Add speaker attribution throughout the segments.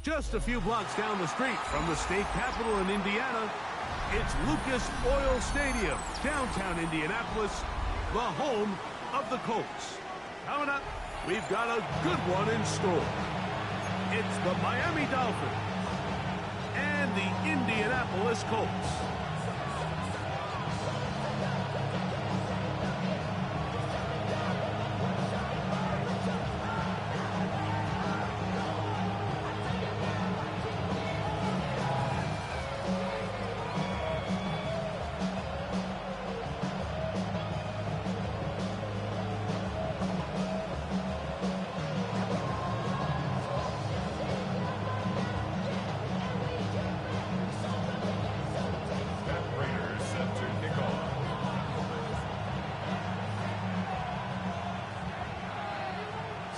Speaker 1: Just a few blocks down the street from the state capitol in Indiana, it's Lucas Oil Stadium, downtown Indianapolis, the home of the Colts. Coming up, we've got a good one in store. It's the Miami Dolphins and the Indianapolis Colts.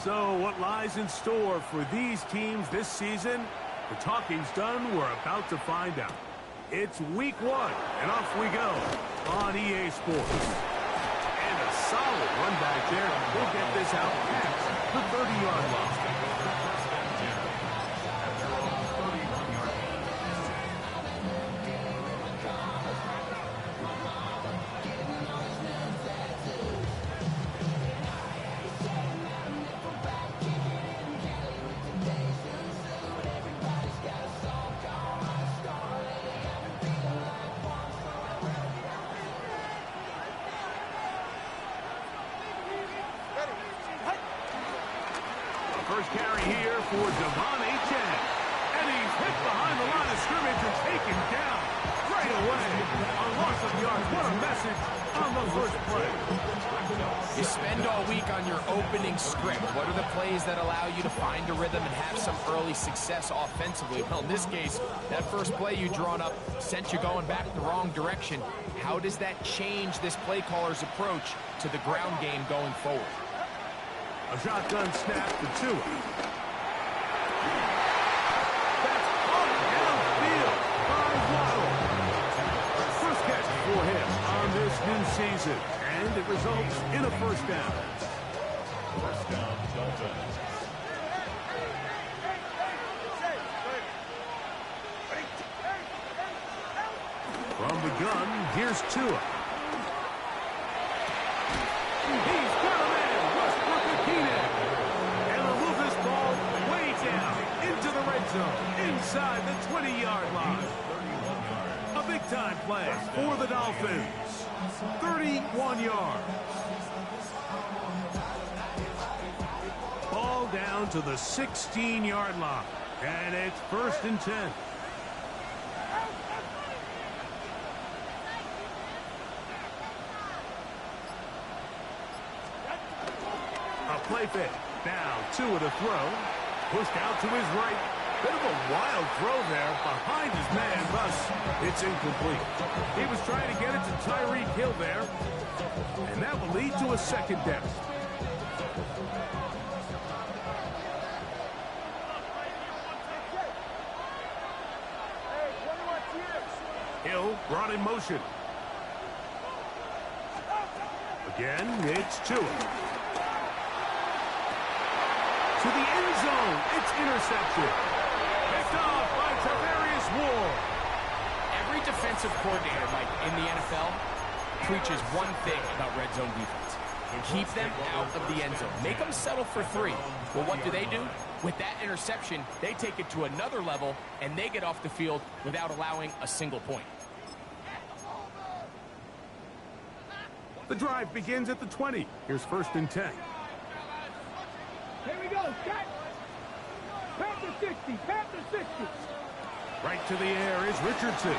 Speaker 1: So what lies in store for these teams this season? The talking's done. We're about to find out. It's week 1, and off we go on EA Sports. And a solid run back there. We'll get this out past the 30-yard line. First carry here for Devon Achane. And he's hit behind the line of scrimmage and taken down right away. A loss of yards. What a message on the first play.
Speaker 2: You spend all week on your opening script. What are the plays that allow you to find a rhythm and have some early success offensively? Well, in this case, that first play you drawn up sent you going back the wrong direction. How does that change this play caller's approach to the ground game going forward?
Speaker 1: A shotgun snap to Tua. That's up downfield by Waddle. First catch for him on this new season, and it results in a first down.
Speaker 3: First down, Dolphins.
Speaker 1: From the gun, here's Tua. He's got a man. And they'll move this ball way down into the red zone, inside the 20-yard line. A big-time play for the Dolphins. 31 yards. Ball down to the 16-yard line. And it's 1st and 10. Play fake. Now Tua to throw. Pushed out to his right. Bit of a wild throw there behind his man, thus it's incomplete. He was trying to get it to Tyreek Hill there, and that will lead to a second down. Hill brought in motion. Again, it's Tua. To the end zone, it's intercepted. Picked off by Tavarius Ward.
Speaker 2: Every defensive coordinator, Mike, in the NFL preaches one thing about red zone defense. Keep them out of the end zone. Make them settle for 3. Well, what do? With that interception, they take it to another level, and they get off the field without allowing a single point.
Speaker 1: The drive begins at the 20. Here's 1st and 10.
Speaker 4: Here we go, set. Panther 60, Panther 60.
Speaker 1: Right to the air is Richardson.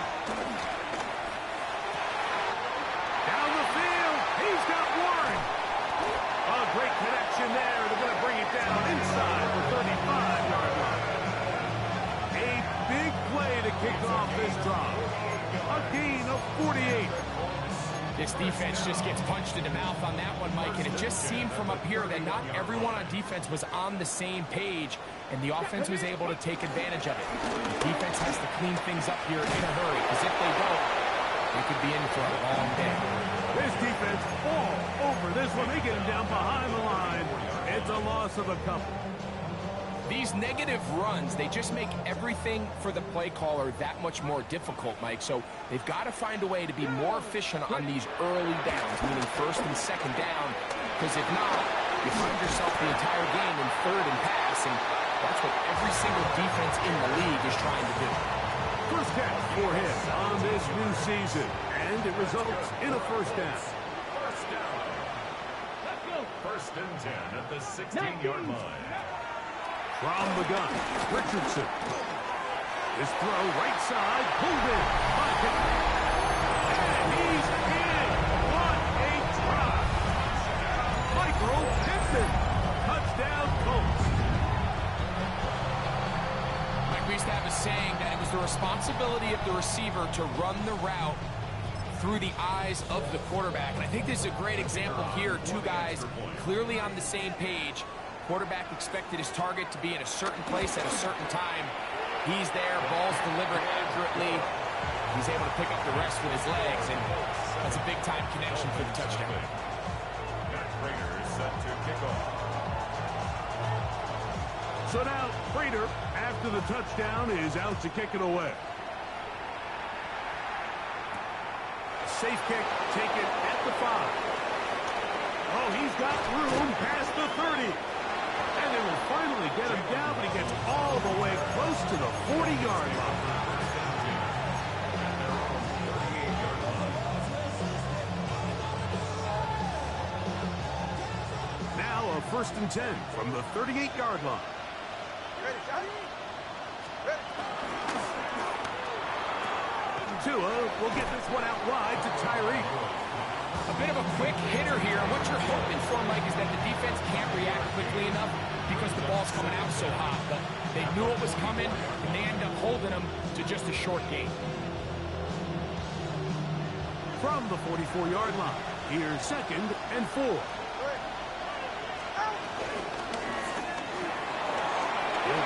Speaker 1: Down the field, he's got Warren. A great connection there. They're going to bring it down inside the 35-yard line. A big play to kick off this drive. A gain of 48.
Speaker 2: This defense just gets punched in the mouth on that one, Mike, and it just seemed from up here that not everyone on defense was on the same page, and the offense was able to take advantage of it. The defense has to clean things up here in a hurry, because if they don't, they could be in for a long day.
Speaker 1: This defense all over this one. They get him down behind the line. It's a loss of a couple.
Speaker 2: These negative runs, they just make everything for the play caller that much more difficult, Mike. So they've got to find a way to be more efficient on these early downs, meaning first and second down, because if not, you find yourself the entire game in third and pass, and that's what every single defense in the league is trying to do.
Speaker 1: First catch for him on this new season, and it results in a first down.
Speaker 3: First down. First and 10 at the 16-yard line.
Speaker 1: From the gun, Richardson. His throw right side, pulled in by Pittman. And he's in. What a drop. Michael Pittman. Touchdown, Colts.
Speaker 2: Mike, we used to have a saying that it was the responsibility of the receiver to run the route through the eyes of the quarterback. And I think this is a great example here. Two guys clearly on the same page. Quarterback expected his target to be in a certain place at a certain time. He's there, ball's delivered accurately. He's able to pick up the rest with his legs, and that's a big-time connection for the touchdown.
Speaker 3: Matt Prater is set to kick off.
Speaker 1: So now, Prater, after the touchdown, is out to kick it away. Safe kick taken at the 5. Oh, he's got room past the 30. And they will finally get him down, but he gets all the way close to the 40-yard line. Now a first and 10 from the 38-yard line. Tua will get this one out wide to Tyreek.
Speaker 2: A bit of a quick hitter here. What you're hoping for, Mike, is that the defense can't react quickly enough because the ball's coming out so hot. But they knew it was coming, and they end up holding them to just a short gain.
Speaker 1: From the 44-yard line, here's second and 4. He'll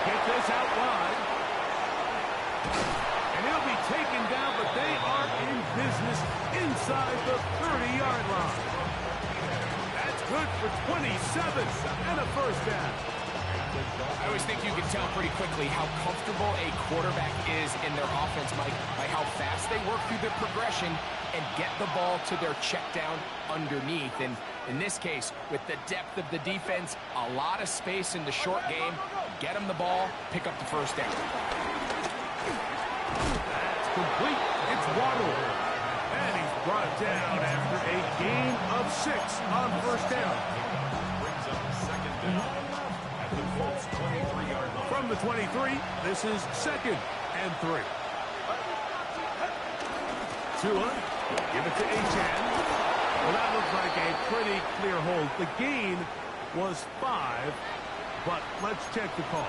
Speaker 1: get this out wide. And he'll be taken down, but they are in business inside the 30-yard line. That's good for 27 and a first down.
Speaker 2: I always think you can tell pretty quickly how comfortable a quarterback is in their offense, Mike, by how fast they work through their progression and get the ball to their check down underneath. And in this case, with the depth of the defense, a lot of space in the short game, get them the ball, pick up the first down.
Speaker 1: That's complete. It's Waddle. And he's brought down after a gain of 6 on first down.
Speaker 3: Brings up second down at the Colts 23-yard line.
Speaker 1: From the 23, this is second and 3. Tua, give it to Achane. Well, that looks like a pretty clear hold. The gain was 5, but let's check the call.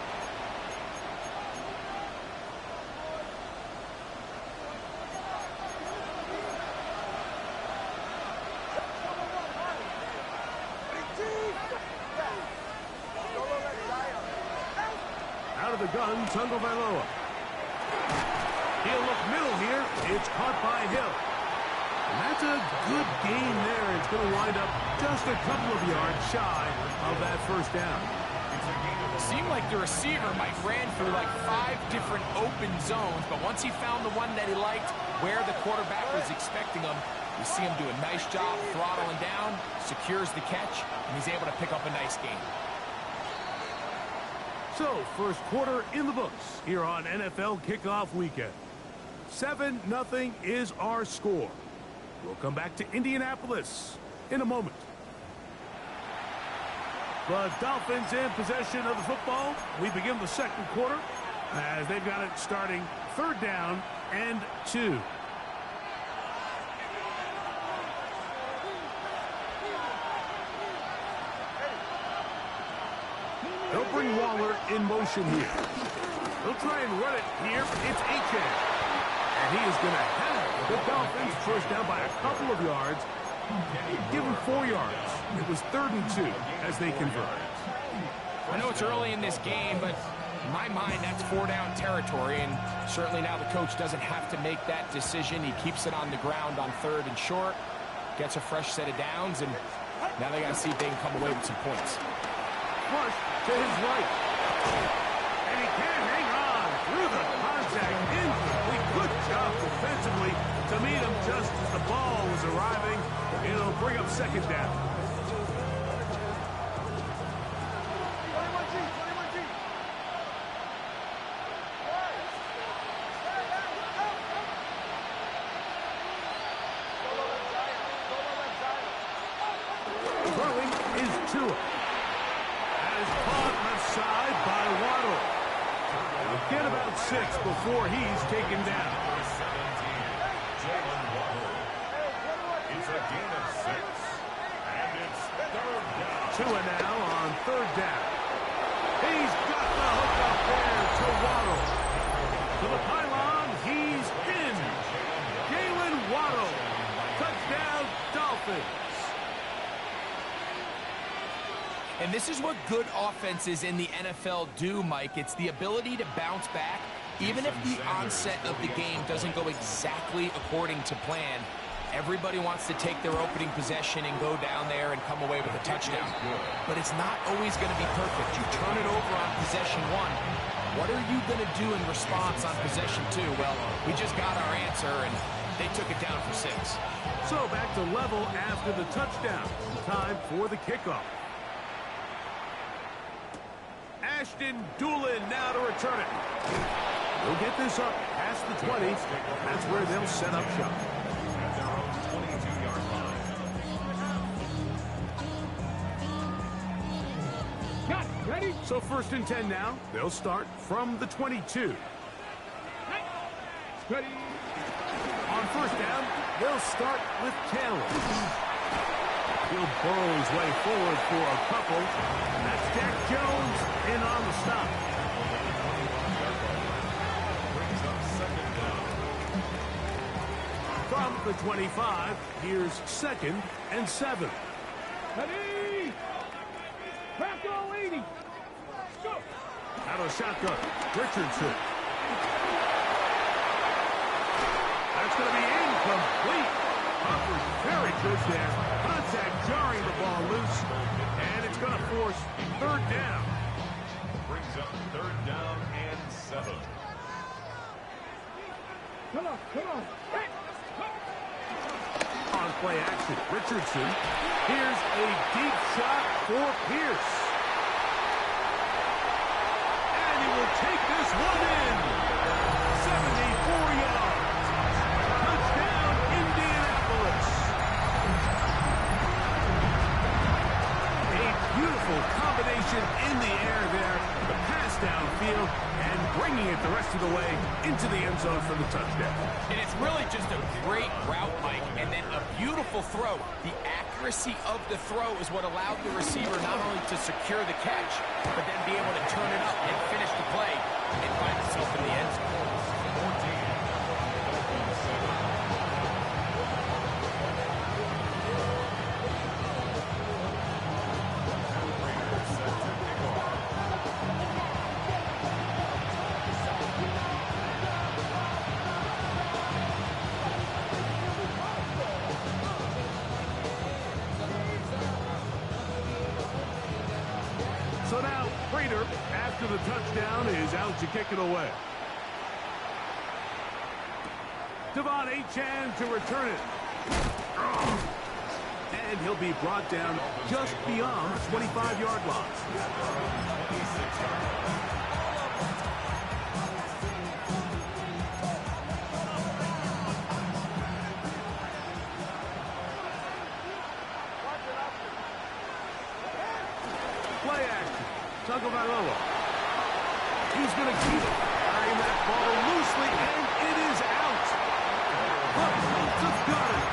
Speaker 1: Out of the gun, Tungo Vailoa. He'll look middle here. It's caught by Hill. And that's a good gain there. It's going to wind up just a couple of yards shy of that first down.
Speaker 2: It seemed like the receiver, Mike, ran through like 5 different open zones, but once he found the one that he liked, where the quarterback was expecting him, you see him do a nice job throttling down, secures the catch, and he's able to pick up a nice gain.
Speaker 1: So, first quarter in the books here on NFL Kickoff Weekend. 7-0 is our score. We'll come back to Indianapolis in a moment. The Dolphins in possession of the football. We begin the second quarter as they've got it starting third down and 2. They'll bring Waller in motion here. They'll try and run it here. It's Achane. And he is going to have the Dolphins first down by a couple of yards. Give him 4 yards. It was 3rd and 2 as they convert.
Speaker 2: I know it's early in this game, but in my mind, that's 4-down territory. And certainly now the coach doesn't have to make that decision. He keeps it on the ground on 3rd and short, gets a fresh set of downs, and now they got to see if they can come away with some points.
Speaker 1: Flush to his right. second down. Throwing is Tua. That is caught left side by Waddle. He'll get about 6 before he's taken down.
Speaker 3: It's a gain of 6. And it's third down.
Speaker 1: Tua now on third down. He's got the hook up there to Waddle. To the pylon, he's in. Jalen Waddle. Touchdown, Dolphins.
Speaker 2: And this is what good offenses in the NFL do, Mike. It's the ability to bounce back, even if the onset of the game doesn't go exactly according to plan. Everybody wants to take their opening possession and go down there and come away with a touchdown. But it's not always going to be perfect. You turn it over on possession 1. What are you going to do in response on possession 2? Well, we just got our answer, and they took it down for 6.
Speaker 1: So back to level after the touchdown. Time for the kickoff. Ashton Doolin now to return it. They'll get this up past the 20. That's where they'll set up shop.
Speaker 3: At their own 22-yard line.
Speaker 4: Got it. Ready?
Speaker 1: So first and 10 now. They'll start from the 22.
Speaker 4: Ready.
Speaker 1: On first down, they'll start with Taylor. He'll burrow his way forward for a couple. That's Jack Jones in on the stop.
Speaker 3: Brings up second down.
Speaker 1: From the 25, here's 2nd and 7.
Speaker 4: Ready. Back all 80. Go.
Speaker 1: Out of shotgun, Richardson. That's going to be incomplete. Humphrey very good there. Contact jarring the ball loose. And it's going to force third down.
Speaker 3: Brings up third down and 7.
Speaker 4: Come on. Come on. Hey.
Speaker 1: On play action, Richardson. Here's a deep shot for Pierce. And he will take this one in. 74 yards. Touchdown, Indianapolis. A beautiful combination in the air there. The pass downfield and bringing it the rest of the way into the end zone for the touchdown.
Speaker 2: And it's really just a great route, Mike, and then a beautiful throw. The accuracy of the throw is what allowed the receiver not only to secure the catch, but then be able to turn it up and finish the play and find himself in the end zone.
Speaker 3: 14.
Speaker 1: So now, Prater, after the touchdown, is out to kick it away. Devon Achane to return it. And he'll be brought down just beyond the 25-yard line. Play action. Tagovailoa. He's going to keep it. Carrying that ball loosely, and it is out. The Colts have got it.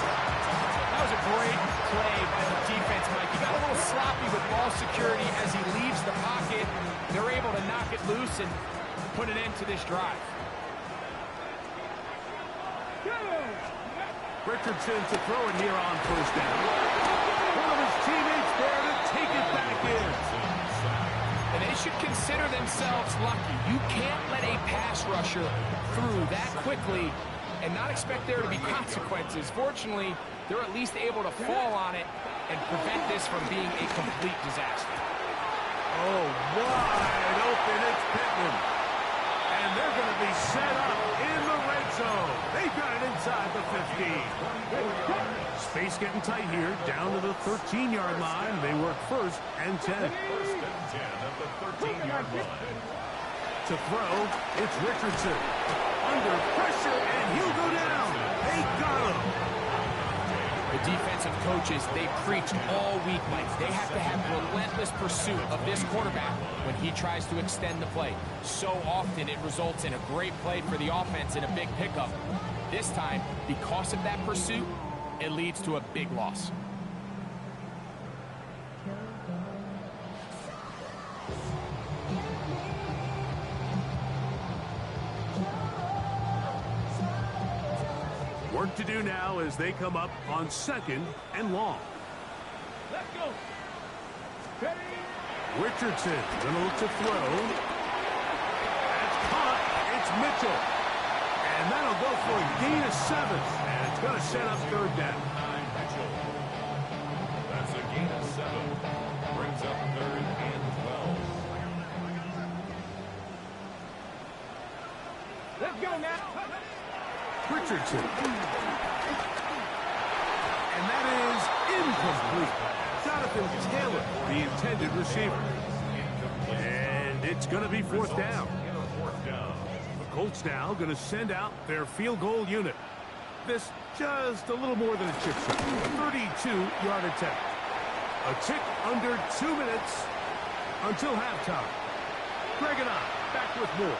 Speaker 2: That was a great play by the defense, Mike. He got a little sloppy with ball security as he leaves the pocket. They're able to knock it loose and put an end to this drive.
Speaker 1: Richardson to throw it here on first down. One of his teammates there to take it back in.
Speaker 2: And they should consider themselves lucky. You can't let a pass rusher through that quickly and not expect there to be consequences. Fortunately, they're at least able to fall on it and prevent this from being a complete disaster.
Speaker 1: Oh, wide open. It's Pittman. And they're going to be set up in the red zone. They got it inside the 15. Space getting tight here, down to the 13-yard line. They work first and 10.
Speaker 3: First and 10 at the 13-yard line.
Speaker 1: To throw, it's Richardson. Under pressure, and he'll go down. They got him.
Speaker 2: The defensive coaches, they preach all week, Mike. They have to have relentless pursuit of this quarterback when he tries to extend the play. So often it results in a great play for the offense and a big pickup. This time, because of that pursuit, it leads to a big loss.
Speaker 1: Work to do now as they come up on 2nd and long.
Speaker 4: Let's go. Ready?
Speaker 1: Richardson gonna look to throw. That's caught. It's Mitchell. And that'll go for a gain of 7. And it's gonna set up 3rd down.
Speaker 3: Mitchell. That's a gain of 7. Brings up 3rd and 12.
Speaker 4: Let's go now.
Speaker 1: Richardson. And that is incomplete. Jonathan Taylor, the intended receiver. And it's going to be 4th down. The Colts now going to send out their field goal unit. This just a little more than a chip shot. 32-yard attempt. A tick under 2 minutes until halftime. Greg and I back with more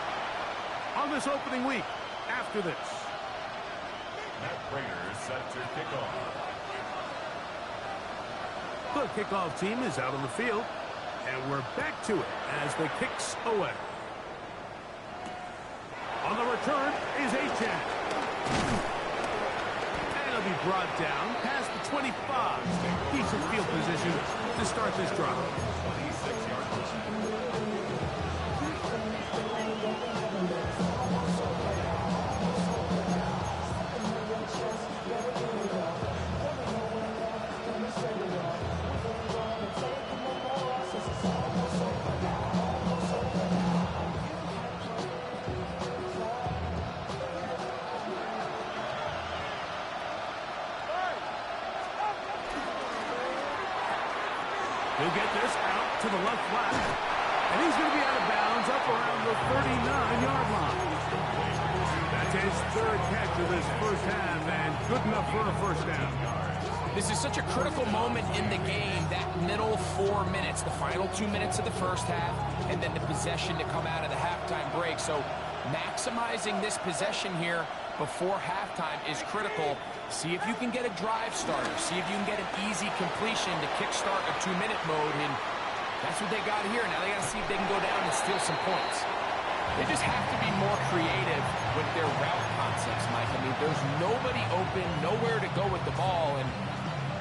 Speaker 1: on this opening week after this.
Speaker 3: Matt Prater set to kick off.
Speaker 1: The kickoff team is out on the field, and we're back to it as the kicks away. On the return is Achan. And it'll be brought down past the 25. Decent field position to start this drive.
Speaker 3: 26-yard line.
Speaker 1: He'll get this out to the left flat. And he's going to be out of bounds up around the 39-yard line. That's his 3rd catch of this first half, and good enough for a first down.
Speaker 2: This is such a critical moment in the game, that middle 4 minutes, the final 2 minutes of the first half, and then the possession to come out of the halftime break. So maximizing this possession here before halftime is critical. See if you can get a drive starter. See if you can get an easy completion to kickstart a 2-minute mode, and that's what they got here. Now they got to see if they can go down and steal some points. They just have to be more creative with their route concepts, Mike. I mean, there's nobody open, nowhere to go with the ball, and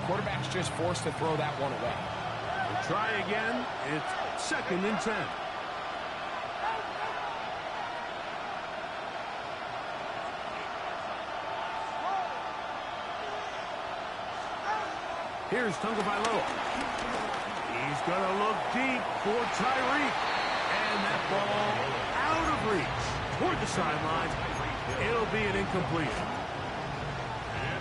Speaker 2: quarterback's just forced to throw that one away.
Speaker 1: We'll try again. It's 2nd and 10. Here's Tagovailoa. He's going to look deep for Tyreek. And that ball out of reach toward the sideline. It'll be an incompletion.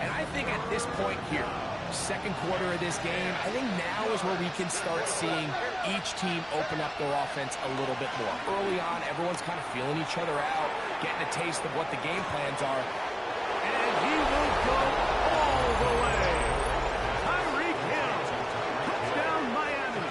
Speaker 2: And I think at this point here, 2nd quarter of this game, I think now is where we can start seeing each team open up their offense a little bit more. Early on, everyone's kind of feeling each other out, getting a taste of what the game plans are.
Speaker 1: And he will go all the way. Tyreek Hill. Touchdown, Miami.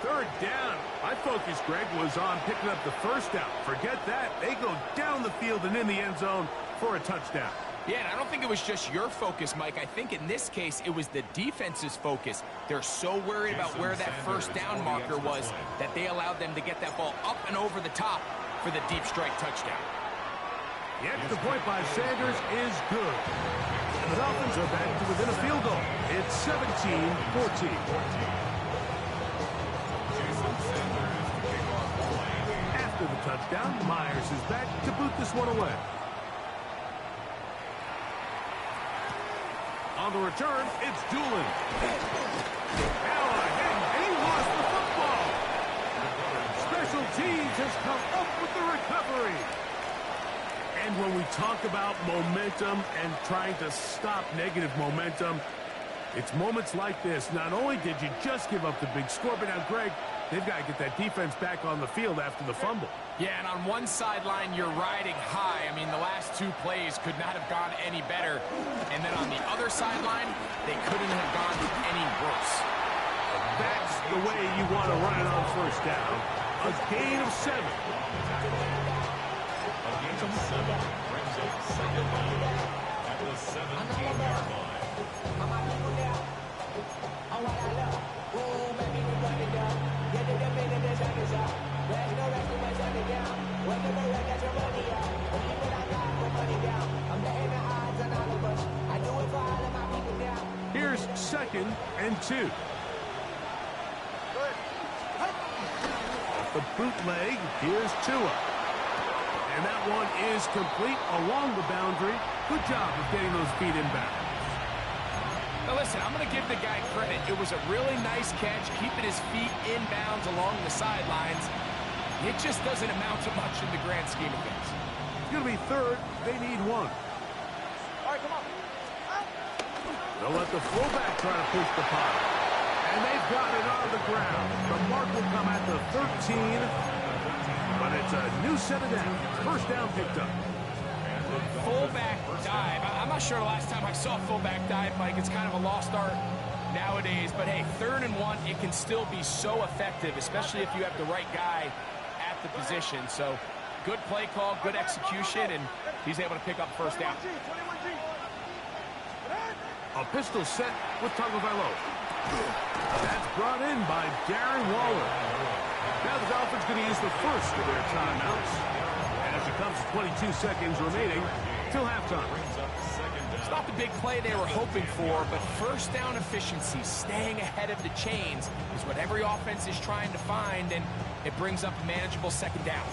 Speaker 1: 3rd down. My focus, Greg, was on picking up the first down. Forget that. They go down the field and in the end zone for a touchdown.
Speaker 2: Yeah, and I don't think it was just your focus, Mike. I think in this case, it was the defense's focus. They're so worried about where that first down marker was that they allowed them to get that ball up and over the top for the deep strike touchdown.
Speaker 1: The extra point by Sanders is good. And the Dolphins are back to within a field goal. It's 17-14. After the touchdown, Myers is back to boot this one away. On the return, it's Doolin. Now ahead, and he lost the football. Special teams has come up with the recovery. And when we talk about momentum and trying to stop negative momentum, it's moments like this. Not only did you just give up the big score, but now, Greg, they've got to get that defense back on the field after the fumble.
Speaker 2: Yeah, and on one sideline, you're riding high. I mean, the last two plays could not have gone any better. And then on the other sideline, they couldn't have gone any worse.
Speaker 1: That's the way you want to run it on first down. A gain of 7.
Speaker 3: A gain of 7 brings up second down at the 17-yard line.
Speaker 1: Here's 2nd and 2. Off the bootleg, here's Tua. And that one is complete along the boundary. Good job of getting those feet inbound.
Speaker 2: Now listen, I'm going to give the guy credit. It was a really nice catch, keeping his feet inbounds along the sidelines. It just doesn't amount to much in the grand scheme of things.
Speaker 1: It's going to be 3rd. They need 1.
Speaker 4: All right, come on.
Speaker 1: They'll let the fullback try to push the pile. And they've got it on the ground. The mark will come at the 13. But it's a new set of downs. First down picked up.
Speaker 2: Fullback dive. I'm not sure the last time I saw a fullback dive, Mike. It's kind of a lost art nowadays. But, hey, 3rd and 1, it can still be so effective, especially if you have the right guy at the position. So, good play call, good execution, and he's able to pick up first down.
Speaker 1: A pistol set with Tagovailoa. That's brought in by Darren Waller. Now the Dolphins going to use the first of their timeouts. As it comes to 22 seconds remaining till halftime.
Speaker 2: It's not the big play they were hoping for, but first down efficiency, staying ahead of the chains, is what every offense is trying to find, and it brings up a manageable 2nd down.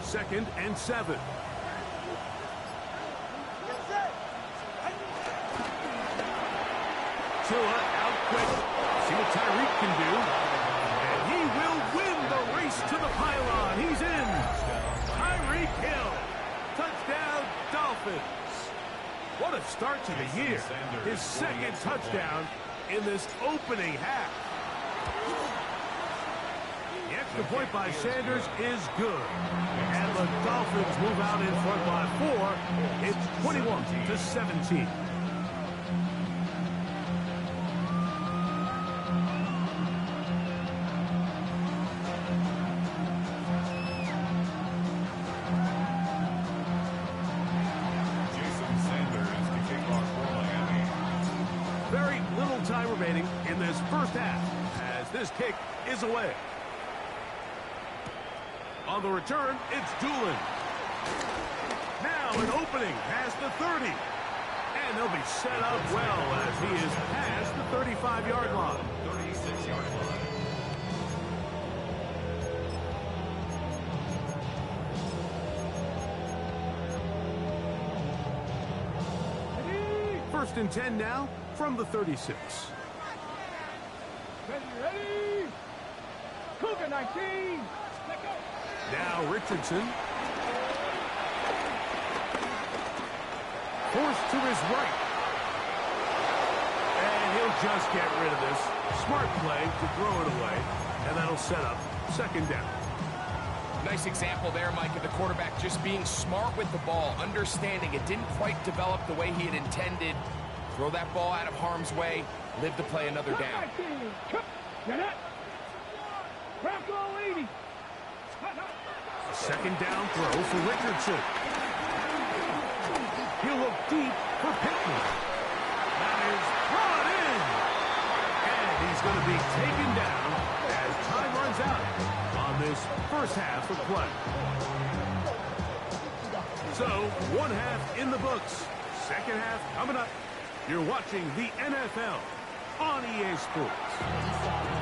Speaker 1: Second and 7. Tua out quick. See what Tyreek can do. And he will win the race to the pylon. He's in. Tyreek Hill. Touchdown, Dolphins. What a start to the year. His 2nd touchdown in this opening half. The extra point by Sanders is good. And the Dolphins move out in front by 4. It's 21-17. Very little time remaining in this first half as this kick is away. On the return, it's Doolin. Now an opening past the 30. And they'll be set up well as he is past the 35-yard line.
Speaker 3: 36-yard line.
Speaker 1: First and 10 now from the 36.
Speaker 4: Ready? Cougar 19. Let go.
Speaker 1: Now Richardson. Forced to his right. And he'll just get rid of this. Smart play to throw it away. And that'll set up 2nd down.
Speaker 2: Nice example there, Mike, of the quarterback just being smart with the ball, understanding it didn't quite develop the way he had intended. Throw that ball out of harm's way, live to play another down.
Speaker 4: Get it. Crack all 80.
Speaker 1: 2nd down throw for Richardson. He'll look deep for Pittman. That is brought in. And he's going to be taken down as time runs out on this first half of play. So, 1 half in the books. 2nd half coming up. You're watching the NFL on EA Sports.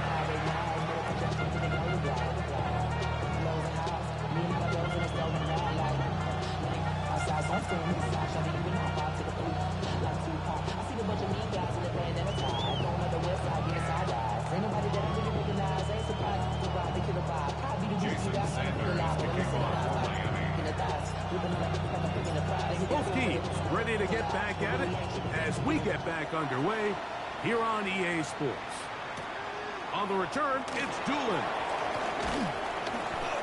Speaker 1: way to get back at it as we get back underway here on EA Sports. On the return, it's Doolin.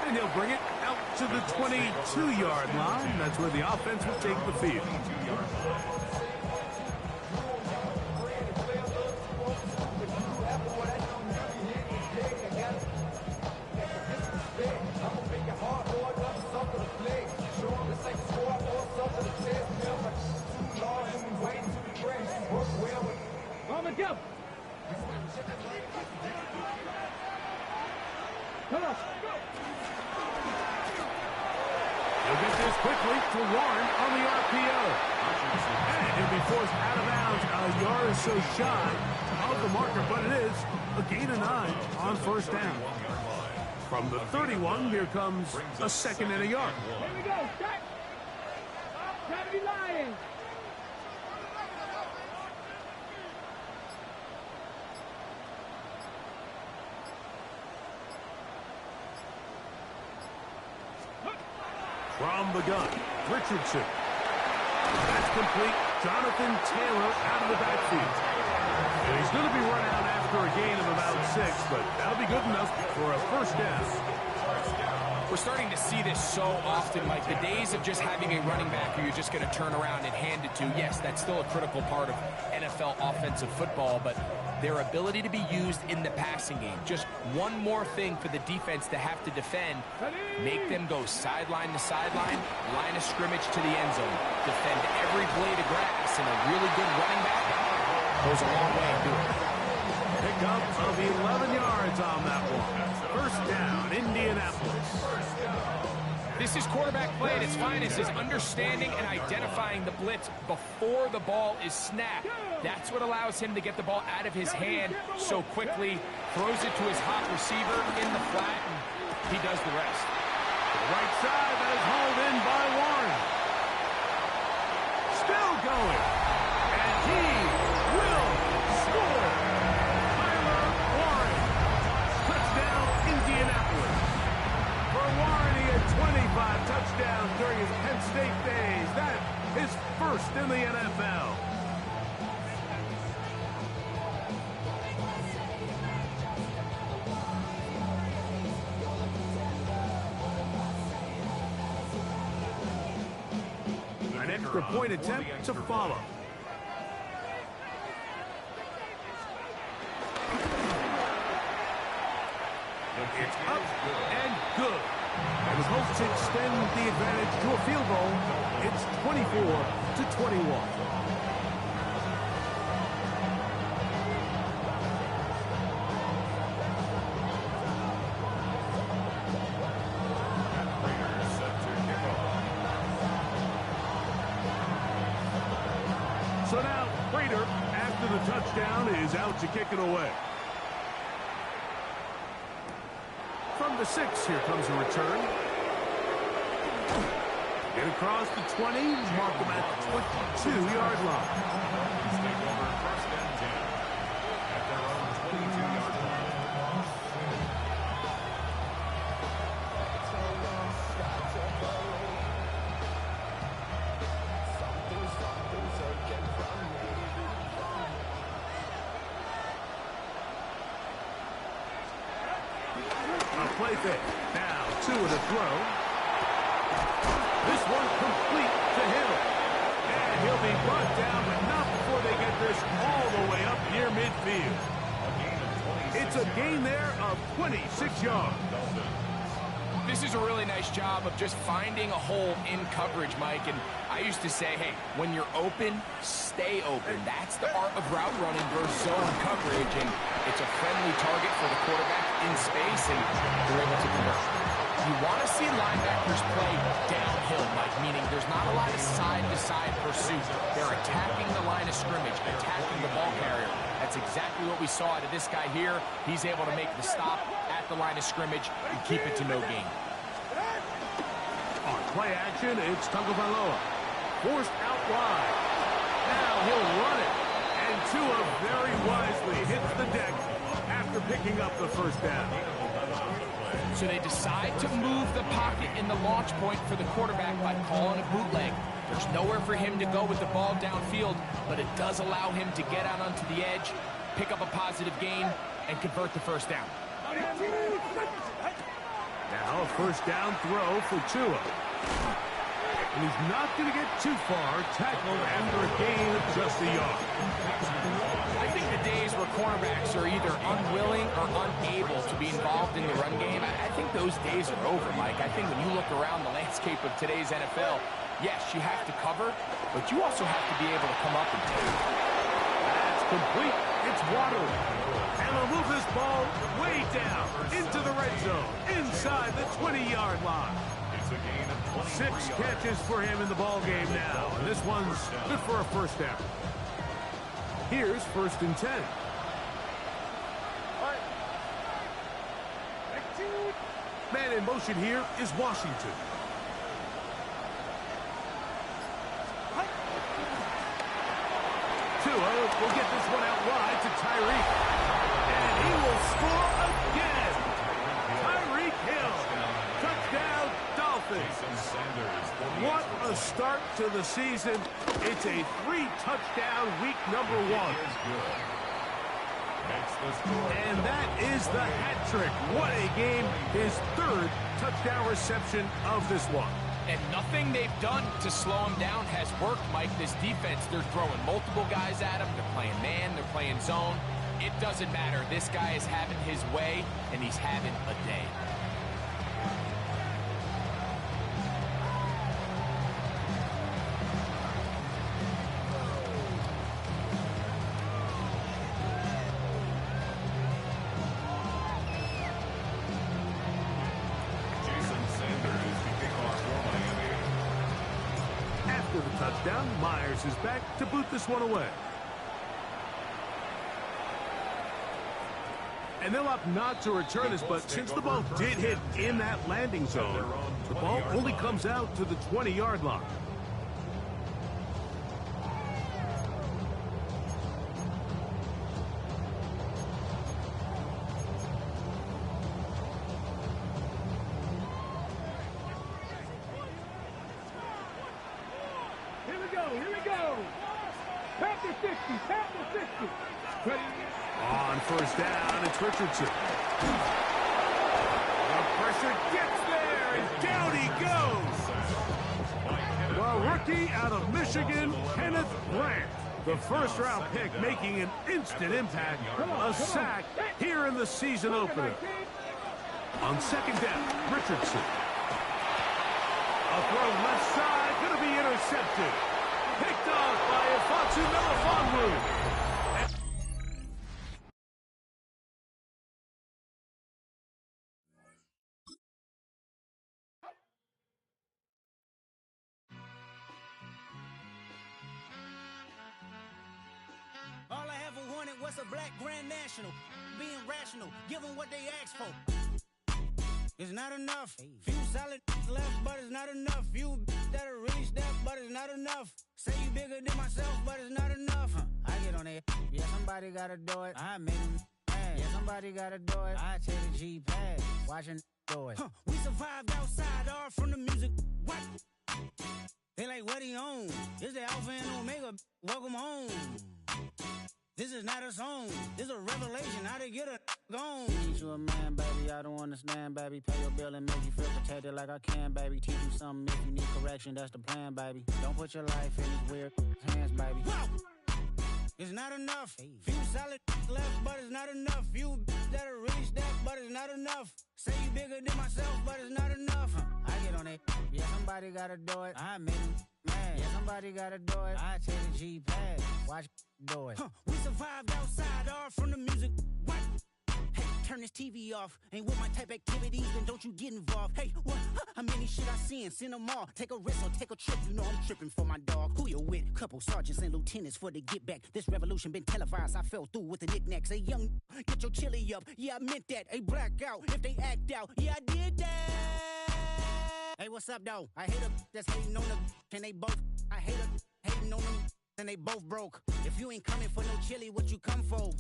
Speaker 1: And he'll bring it out to the 22-yard line. That's where the offense will take the field.
Speaker 4: Go. Come on.
Speaker 1: He'll get this quickly to Warren on the RPO. And he'll be forced out of bounds a yard or so shy of the marker, but it is a gain of 9 on first down. From the 31, here comes a second and a yard.
Speaker 4: Here we go. Set. Gravity Lions.
Speaker 1: From the gun, Richardson. That's complete. Jonathan Taylor out of the backfield. And he's going to be run out after a gain of about 6, but that'll be good enough for a first down.
Speaker 2: We're starting to see this so often, Mike. The days of just having a running back who you're just going to turn around and hand it to, yes, that's still a critical part of NFL offensive football, but their ability to be used in the passing game. Just one more thing for the defense to have to defend. Make them go sideline to sideline, line of scrimmage to the end zone. Defend every blade of grass, and a really good running back goes a long way in doing it.
Speaker 1: Pickup of 11 yards on that one. First down, Indianapolis.
Speaker 2: This is quarterback play at its finest, is understanding and identifying the blitz before the ball is snapped. That's what allows him to get the ball out of his hand so quickly, throws it to his hot receiver in the flat, and he does the rest.
Speaker 1: The right side, that is hauled in by Warren. Still going. And he will score. Tyler Warren. Touchdown, Indianapolis. For Warren, he had 25 touchdowns during his Penn State days. That is first in the NFL. An extra point attempt to follow. It's up and good. And the Colts extend the advantage to a field goal. It's 24-21. So now, Prater, after the touchdown, is out to kick it away. From the 6, here comes a return. Get across the 20, mark them at the 22-yard line.
Speaker 3: Take over first and 10 at their own 22-yard line.
Speaker 1: Play fake. Now, 2 in a throw. This one complete to Hill. And he'll be brought down, but not before they get this all the way up near midfield. It's a gain there of 26 yards.
Speaker 2: This is a really nice job of just finding a hole in coverage, Mike. And I used to say, hey, when you're open, stay open. That's the art of route running versus zone coverage. And it's a friendly target for the quarterback in space, and they're able to convert. You want to see linebackers play downhill, Mike, meaning there's not a lot of side-to-side pursuit. They're attacking the line of scrimmage, attacking the ball carrier. That's exactly what we saw out of this guy here. He's able to make the stop at the line of scrimmage and keep it to no gain.
Speaker 1: On play action, it's Tagovailoa. Forced out wide. Now he'll run it. And Tua very wisely hits the deck after picking up the first down.
Speaker 2: So they decide to move the pocket in the launch point for the quarterback by calling a bootleg. There's nowhere for him to go with the ball downfield, but it does allow him to get out onto the edge, pick up a positive gain, and convert the first down.
Speaker 1: Now a first down throw for Tua. And he's not going to get too far, tackled after a gain of just a yard.
Speaker 2: I think the days where cornerbacks are either unwilling or unable to be involved in the run game, I think those days are over, Mike. I think when you look around the landscape of today's NFL, yes, you have to cover, but you also have to be able to come up and take it.
Speaker 1: That's complete. It's Waddle. And they'll move this ball way down into the red zone, inside the 20-yard line.
Speaker 3: It's a gain of 20.
Speaker 1: 6 catches for him in the ball game now, and this one's good for a first down. Here's 1st and 10. Man in motion here is Washington. Tua will get this one out wide to Tyreek. And he will score again. Tyreek Hill. Touchdown, Dolphins. What a start to the season. It's a 3-touchdown week number 1. And that is the hat trick. What a game. His 3rd touchdown reception of this one.
Speaker 2: And nothing they've done to slow him down has worked, Mike. This defense, they're throwing multiple guys at him. They're playing man, they're playing zone. It doesn't matter. This guy is having his way, and he's having a day.
Speaker 1: After the touchdown, Myers is back to boot this one away. And they'll opt not to return this, but since the ball did hit in that landing zone, the ball only comes out to the 20-yard line.
Speaker 4: Here we go. Tap the 50, tap the 50. Ready?
Speaker 1: On first down, it's Richardson. The pressure gets there, and down he goes. The rookie out of Michigan, Kenneth Grant. The first-round pick making an instant impact. A sack here in the season opener. On second down, Richardson. A throw left side, going to be intercepted. Picked off by Ifotu Melifonwu.
Speaker 5: All I ever wanted was a black Grand National. Being rational, give them what they ask for. It's not enough. Few solid left, but it's not enough. Few that'll really step, but it's not enough. Say you bigger than myself, but it's not enough. I get on it. Yeah, somebody gotta do it. I make them mad. Yeah, somebody gotta do it. I take a G-pad. Watching do it. We survived outside, all from the music. What? They like, what he on? This the Alpha and Omega. Welcome home. This is not a song. This is a revelation. How to get a gone. Need you a man, baby. I don't understand, baby. Pay your bill and make you feel protected like I can, baby. Teach you something if you need correction. That's the plan, baby. Don't put your life in these weird hands, baby. Whoa! It's not enough. Few solid left, but it's not enough. Few that'll really step, but it's not enough. Say you bigger than myself, but it's not enough. I get on it. Yeah, somebody gotta do it. I make them mad. Yeah, somebody gotta do it. I take a G-pad. Watch do it. We survived outside, all from the music. What? Hey, turn this TV off. Ain't with my type activities, then don't you get involved. Hey, what? How many shit I seen? Send them all. Take a risk or take a trip. You know I'm tripping for my dog. Who you with? Couple sergeants and lieutenants for the get back. This revolution been televised. I fell through with the knickknacks. Hey, young, get your chili up. Yeah, I meant that. Hey, black out if they act out. Yeah, I did that. Hey, what's up, though? I hate a that's hating on the and they both. I hate a hating on them and they both broke. If you ain't coming for no chili, what you come for?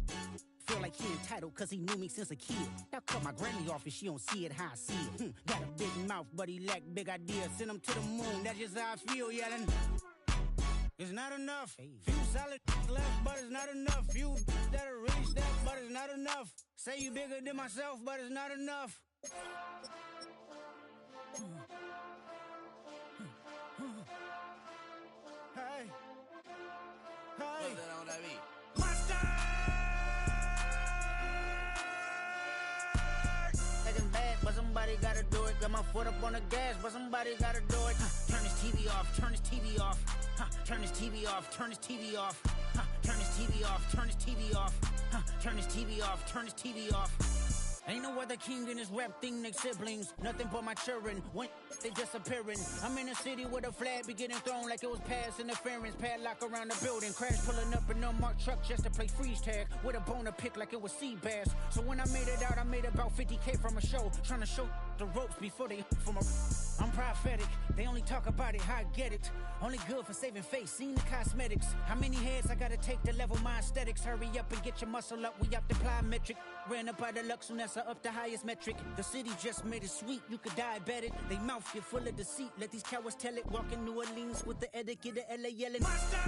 Speaker 5: feel like he entitled cause he knew me since a kid. I cut my granny off and she don't see it how I see it. Got a big mouth, but he lack big ideas. Send him to the moon, that's just how I feel, yelling. It's not enough. Few solid left, but it's not enough. Few that'll really step, but it's not enough. Say you bigger than myself, but it's not enough. Hey. Hey. Monster! Taking bad, but somebody gotta do it. Got my foot up on the gas, but somebody gotta do it. Turn his TV off, turn his TV off. Turn his TV off, turn his TV off. Turn his TV off, turn his TV off. Turn his TV off, turn his TV off. Ain't no other king in this rap thing, they siblings. Nothing but my children, when they disappearing. I'm in a city where the flag be getting thrown like it was past interference. Padlock around the building, crash pulling up an unmarked truck just to play freeze tag. With a bone to pick like it was sea bass. So when I made it out, I made about 50K from a show. Trying to show the ropes before they from a... I'm prophetic, they only talk about it, how I get it. Only good for saving face, seen the cosmetics. How many heads I gotta take to level my aesthetics? Hurry up and get your muscle up, we up the plyometric. Ran up out of luck, soon as I up the highest metric. The city just made it sweet, you could diabetic. They mouth get full of deceit, let these cowards tell it. Walk in New Orleans with the etiquette of LA yelling Monster!